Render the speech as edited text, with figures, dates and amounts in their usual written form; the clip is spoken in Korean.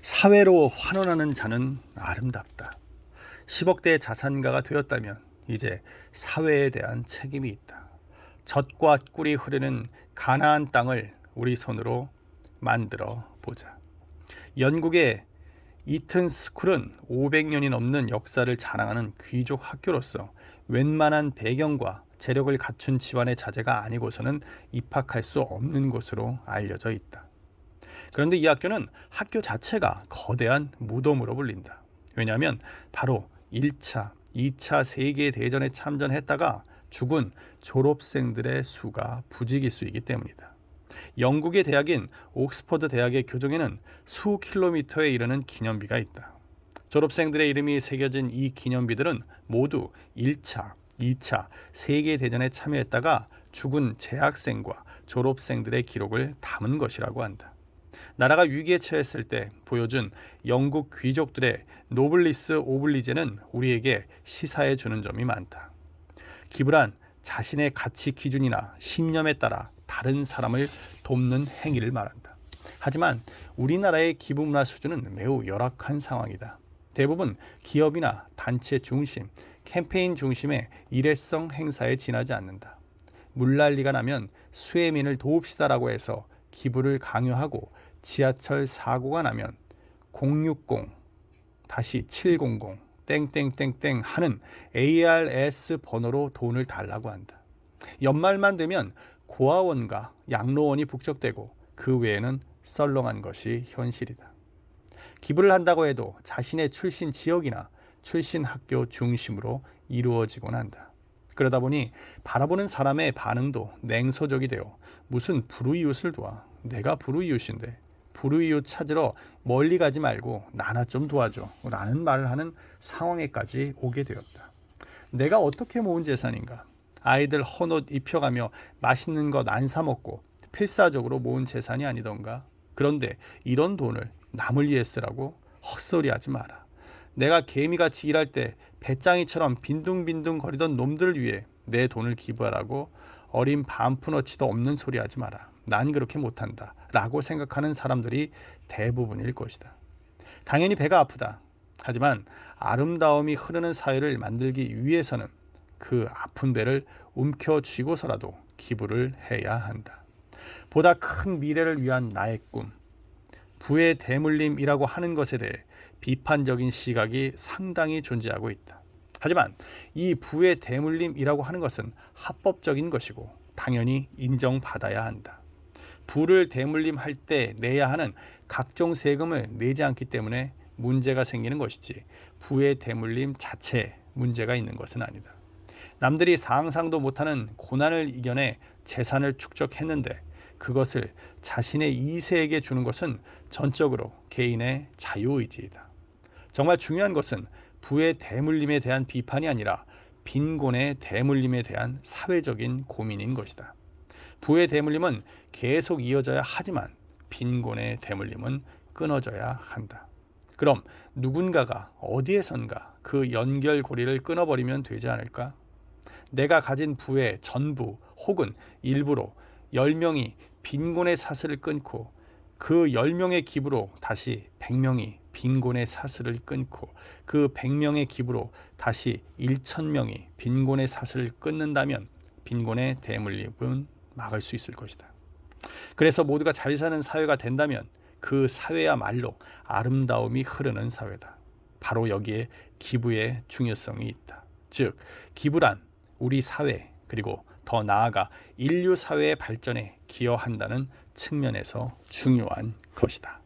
사회로 환원하는 자는 아름답다. 10억대 자산가가 되었다면 이제 사회에 대한 책임이 있다. 젖과 꿀이 흐르는 가나안 땅을 우리 손으로 만들어 보자. 영국의 이튼 스쿨은 500년이 넘는 역사를 자랑하는 귀족 학교로서 웬만한 배경과 재력을 갖춘 집안의 자제가 아니고서는 입학할 수 없는 곳으로 알려져 있다. 그런데 이 학교는 학교 자체가 거대한 무덤으로 불린다. 왜냐하면 바로 1차, 2차 세계대전에 참전했다가 죽은 졸업생들의 수가 부지기수이기 때문이다. 영국의 대학인 옥스퍼드 대학의 교정에는 수 킬로미터에 이르는 기념비가 있다. 졸업생들의 이름이 새겨진 이 기념비들은 모두 1차, 2차 세계대전에 참여했다가 죽은 재학생과 졸업생들의 기록을 담은 것이라고 한다. 나라가 위기에 처했을 때 보여준 영국 귀족들의 노블리스 오블리제는 우리에게 시사해 주는 점이 많다. 기부란 자신의 가치 기준이나 신념에 따라 다른 사람을 돕는 행위를 말한다. 하지만 우리나라의 기부 문화 수준은 매우 열악한 상황이다. 대부분 기업이나 단체 중심, 캠페인 중심의 일회성 행사에 지나지 않는다. 물난리가 나면 수혜민을 도웁시다라고 해서 기부를 강요하고 지하철 사고가 나면 060-700 땡땡땡땡 하는 ARS 번호로 돈을 달라고 한다. 연말만 되면 고아원과 양로원이 북적대고 그 외에는 썰렁한 것이 현실이다. 기부를 한다고 해도 자신의 출신 지역이나 출신 학교 중심으로 이루어지곤 한다. 그러다 보니 바라보는 사람의 반응도 냉소적이 되어 무슨 불우이웃을 도와. 내가 불우이웃인데 불우이웃 찾으러 멀리 가지 말고 나나 좀 도와줘 라는 말을 하는 상황에까지 오게 되었다. 내가 어떻게 모은 재산인가? 아이들 헌옷 입혀가며 맛있는 것 안 사 먹고 필사적으로 모은 재산이 아니던가? 그런데 이런 돈을 남을 위해 쓰라고? 헛소리하지 마라. 내가 개미같이 일할 때 배짱이처럼 빈둥빈둥 거리던 놈들을 위해 내 돈을 기부하라고? 어린 반푼어치도 없는 소리 하지 마라. 난 그렇게 못한다 라고 생각하는 사람들이 대부분일 것이다. 당연히 배가 아프다. 하지만 아름다움이 흐르는 사회를 만들기 위해서는 그 아픈 배를 움켜쥐고서라도 기부를 해야 한다. 보다 큰 미래를 위한 나의 꿈, 부의 대물림이라고 하는 것에 대해 비판적인 시각이 상당히 존재하고 있다. 하지만 이 부의 대물림이라고 하는 것은 합법적인 것이고 당연히 인정받아야 한다. 부를 대물림할 때 내야 하는 각종 세금을 내지 않기 때문에 문제가 생기는 것이지 부의 대물림 자체에 문제가 있는 것은 아니다. 남들이 상상도 못하는 고난을 이겨내 재산을 축적했는데 그것을 자신의 2세에게 주는 것은 전적으로 개인의 자유의지이다. 정말 중요한 것은 부의 대물림에 대한 비판이 아니라 빈곤의 대물림에 대한 사회적인 고민인 것이다. 부의 대물림은 계속 이어져야 하지만 빈곤의 대물림은 끊어져야 한다. 그럼 누군가가 어디에선가 그 연결고리를 끊어버리면 되지 않을까? 내가 가진 부의 전부 혹은 일부로 10명이 빈곤의 사슬을 끊고 그 10명의 기부로 다시 100명이 빈곤의 사슬을 끊고 그 100명의 기부로 다시 1000명이 빈곤의 사슬을 끊는다면 빈곤의 대물림은 막을 수 있을 것이다. 그래서 모두가 잘 사는 사회가 된다면 그 사회야말로 아름다움이 흐르는 사회다. 바로 여기에 기부의 중요성이 있다. 즉, 기부란 우리 사회 그리고 더 나아가 인류 사회의 발전에 기여한다는 측면에서 중요한 것이다.